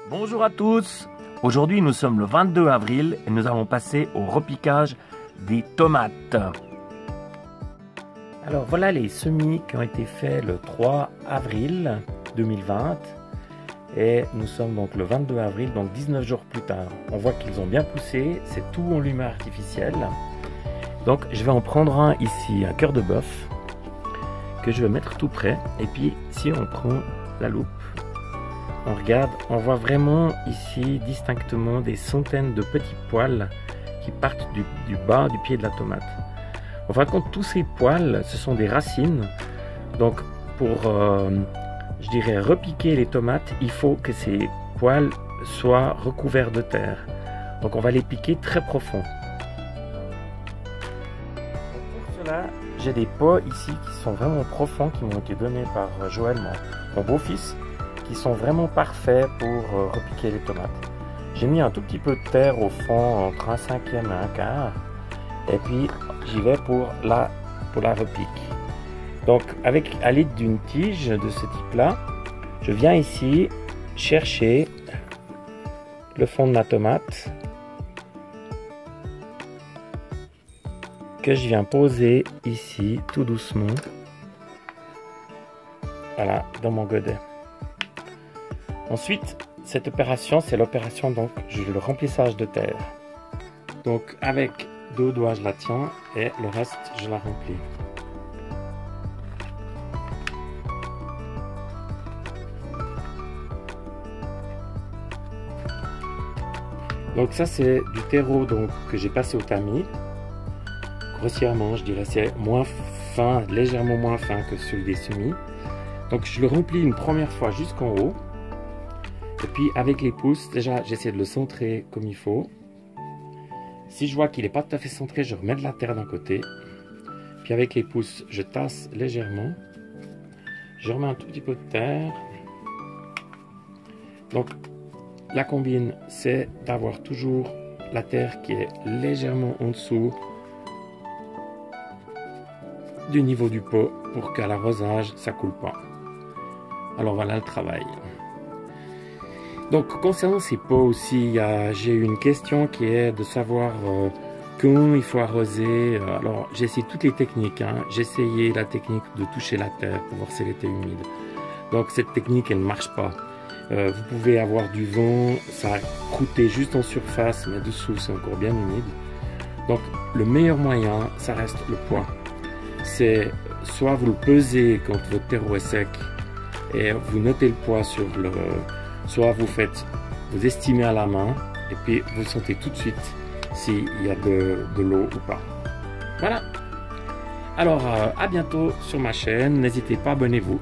Bonjour à tous. Aujourd'hui nous sommes le 22 avril et nous allons passer au repiquage des tomates. Alors voilà les semis qui ont été faits le 3 avril 2020 et nous sommes donc le 22 avril, donc 19 jours plus tard. On voit qu'ils ont bien poussé, c'est tout en lumière artificielle. Donc je vais en prendre un ici, un cœur de bœuf que je vais mettre tout près, et puis si on prend la loupe, on regarde, on voit vraiment ici distinctement des centaines de petits poils qui partent du bas du pied de la tomate. En fin de compte, tous ces poils, ce sont des racines. Donc pour, je dirais, repiquer les tomates, il faut que ces poils soient recouverts de terre. Donc on va les piquer très profond. Pour cela, j'ai des pots ici qui sont vraiment profonds, qui m'ont été donnés par Joël, mon beau-fils, qui sont vraiment parfaits pour repiquer les tomates. J'ai mis un tout petit peu de terre au fond, entre un cinquième et un quart, et puis j'y vais pour la repique. Donc à l'aide d'une tige de ce type là, je viens ici chercher le fond de ma tomate que je viens poser ici tout doucement, voilà, dans mon godet. Ensuite, cette opération, c'est l'opération donc le remplissage de terre. Donc avec 2 doigts, je la tiens et le reste, je la remplis. Donc ça, c'est du terreau donc que j'ai passé au tamis. Grossièrement, je dirais, c'est moins fin, légèrement moins fin que celui des semis. Donc je le remplis une première fois jusqu'en haut. Et puis avec les pouces, déjà j'essaie de le centrer comme il faut. Si je vois qu'il n'est pas tout à fait centré, je remets de la terre d'un côté. Puis avec les pouces, je tasse légèrement. Je remets un tout petit peu de terre. Donc la combine, c'est d'avoir toujours la terre qui est légèrement en dessous du niveau du pot pour qu'à l'arrosage, ça coule pas. Alors voilà le travail. Donc concernant ces pots aussi, j'ai eu une question qui est de savoir quand il faut arroser. Alors j'ai essayé toutes les techniques, hein. J'ai essayé la technique de toucher la terre pour voir si elle était humide. Donc cette technique, elle ne marche pas. Vous pouvez avoir du vent, ça a croûté juste en surface, mais dessous c'est encore bien humide. Donc le meilleur moyen, ça reste le poids. C'est soit vous le pesez quand votre terreau est sec et vous notez le poids sur le... Soit vous estimez à la main et puis vous sentez tout de suite s'il y a de l'eau ou pas. Voilà. Alors à bientôt sur ma chaîne. N'hésitez pas, abonnez-vous.